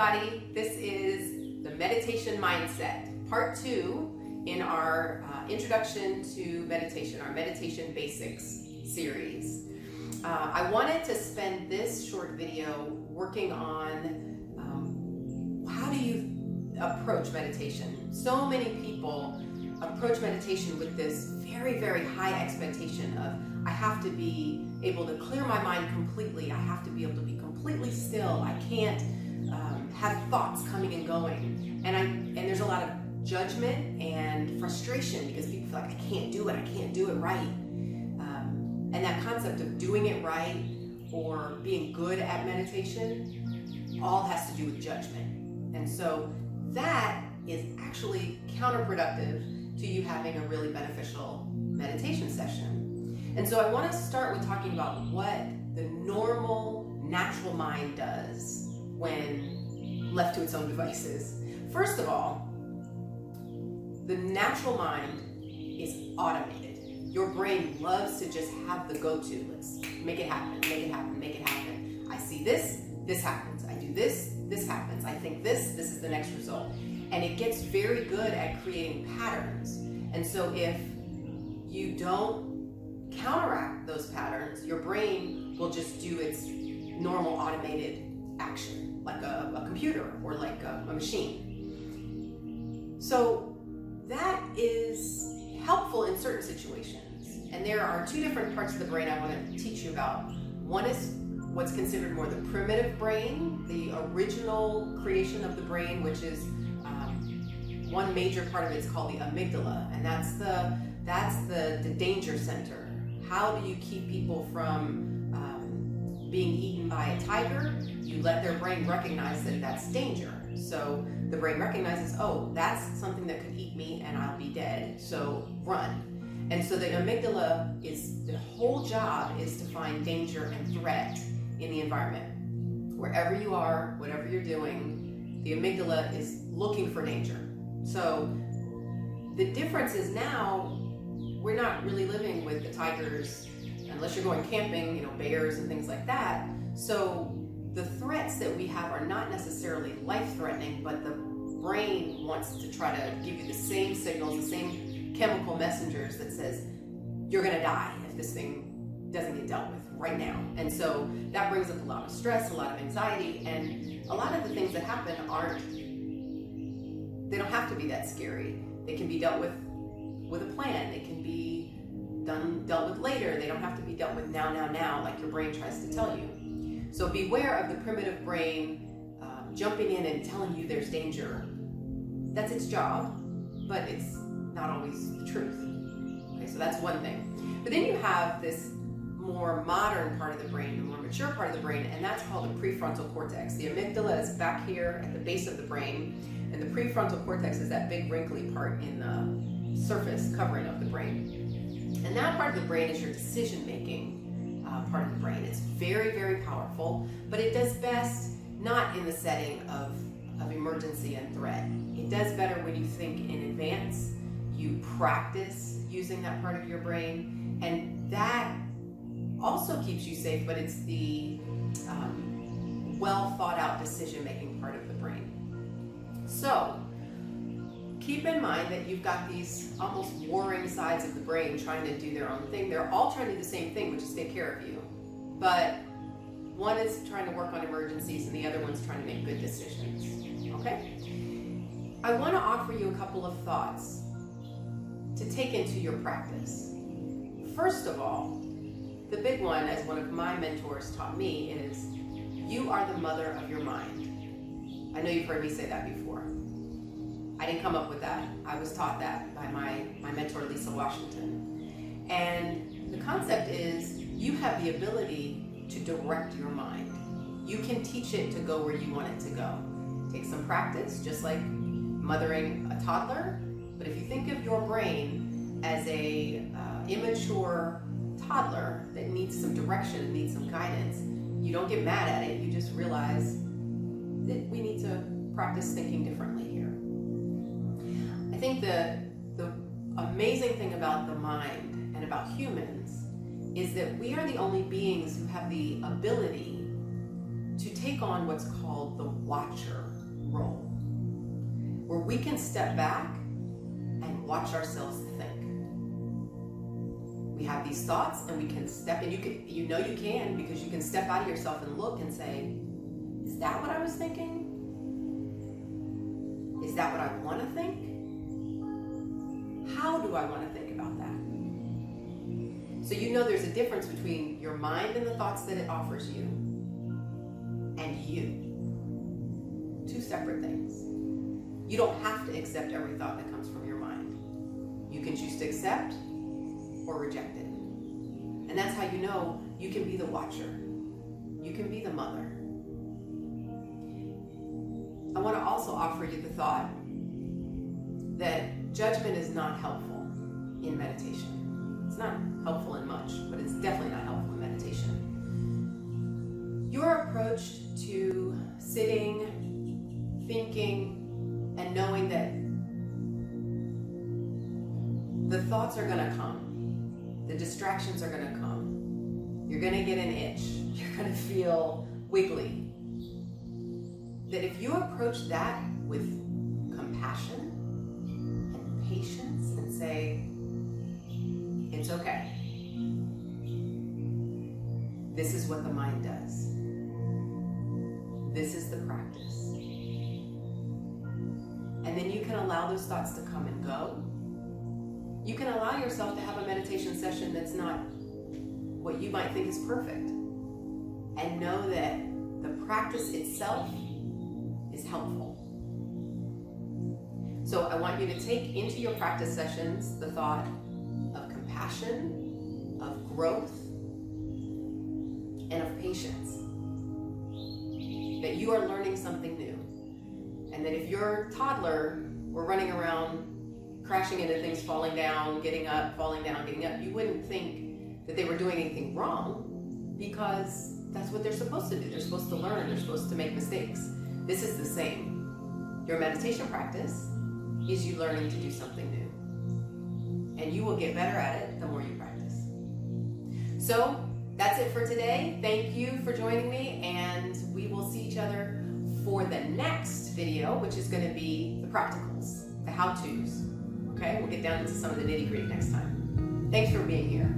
everybody. This is the Meditation Mindset, part 2 in our Introduction to Meditation, our Meditation Basics series. I wanted to spend this short video working on how do you approach meditation. So many people approach meditation with this very, very high expectation of, I have to be able to clear my mind completely. I have to be able to be completely still. I can't have thoughts coming and going. And there's a lot of judgment and frustration because people feel like I can't do it right. And that concept of doing it right or being good at meditation all has to do with judgment. And so that is actually counterproductive to you having a really beneficial meditation session. And so I want to start with talking about what the normal, natural mind does when left to its own devices. First of all, the natural mind is automated. Your brain loves to just have the go-to. Let's make it happen, make it happen, make it happen. I see this, this happens. I do this, this happens. I think this is the next result. And it gets very good at creating patterns. And so if you don't counteract those patterns, your brain will just do its normal automated action, like a computer or like a machine. So that is helpful in certain situations. And there are two different parts of the brain I want to teach you about. One is what's considered more the primitive brain, the original creation of the brain, which is one major part of it is called the amygdala, and that's the danger center. How do you keep people from being eaten by a tiger? You let their brain recognize that that's danger. So the brain recognizes, oh, that's something that could eat me and I'll be dead, so run. And so the amygdala the whole job is to find danger and threat in the environment. Wherever you are, whatever you're doing, the amygdala is looking for danger. So the difference is now we're not really living with the tigers unless you're going camping, bears and things like that. So the threats that we have are not necessarily life-threatening, but the brain wants to try to give you the same signals, the same chemical messengers that says you're going to die if this thing doesn't get dealt with right now. And so that brings up a lot of stress, a lot of anxiety, and a lot of the things that happen they don't have to be that scary. They can be dealt with a plan. They can be dealt with later. They don't have to be dealt with now, like your brain tries to tell you. So beware of the primitive brain jumping in and telling you there's danger. That's its job, but it's not always the truth. Okay, so that's one thing. But then you have this more modern part of the brain, the more mature part of the brain, and that's called the prefrontal cortex. The amygdala is back here at the base of the brain, and the prefrontal cortex is that big wrinkly part in the surface covering of the brain. And that part of the brain is your decision-making part of the brain. It's very, very powerful, but it does best not in the setting of emergency and threat. It does better when you think in advance, you practice using that part of your brain, and that also keeps you safe, but it's the well thought out decision-making part of the brain. So keep in mind that you've got these almost warring sides of the brain trying to do their own thing. They're all trying to do the same thing, which is take care of you. But one is trying to work on emergencies and the other one's trying to make good decisions. Okay? I want to offer you a couple of thoughts to take into your practice. First of all, the big one, as one of my mentors taught me, is you are the mother of your mind. I know you've heard me say that before. I didn't come up with that. I was taught that by my mentor, Lisa Washington. And the concept is you have the ability to direct your mind. You can teach it to go where you want it to go. Take some practice, just like mothering a toddler. But if you think of your brain as a immature toddler that needs some direction, needs some guidance, you don't get mad at it. You just realize that we need to practice thinking differently here. I think the amazing thing about the mind and about humans is that we are the only beings who have the ability to take on what's called the watcher role, where we can step back and watch ourselves think. We have these thoughts and we can step, and you can because you can step out of yourself and look and say, is that what I was thinking? Is that what I want to think? How do I want to think about that? So there's a difference between your mind and the thoughts that it offers you and you. Two separate things. You don't have to accept every thought that comes from your mind. You can choose to accept or reject it. And that's how you can be the watcher. You can be the mother. I want to also offer you the thought that judgment is not helpful in meditation. It's not helpful in much, but it's definitely not helpful in meditation. Your approach to sitting, thinking, and knowing that the thoughts are going to come, the distractions are going to come, you're going to get an itch, you're going to feel wiggly. That if you approach that with compassion and patience and say, it's okay. This is what the mind does. This is the practice. And then you can allow those thoughts to come and go. You can allow yourself to have a meditation session that's not what you might think is perfect. And know that the practice itself is helpful. So I want you to take into your practice sessions the thought of compassion, of growth, and of patience. That you are learning something new. And that if your toddler were running around, crashing into things, falling down, getting up, falling down, getting up, you wouldn't think that they were doing anything wrong, because that's what they're supposed to do. They're supposed to learn. They're supposed to make mistakes. This is the same. Your meditation practice is you learning to do something new. And you will get better at it the more you practice. So that's it for today. Thank you for joining me, and we will see each other for the next video, which is going to be the practicals, the how-tos. Okay, we'll get down into some of the nitty-gritty next time. Thanks for being here.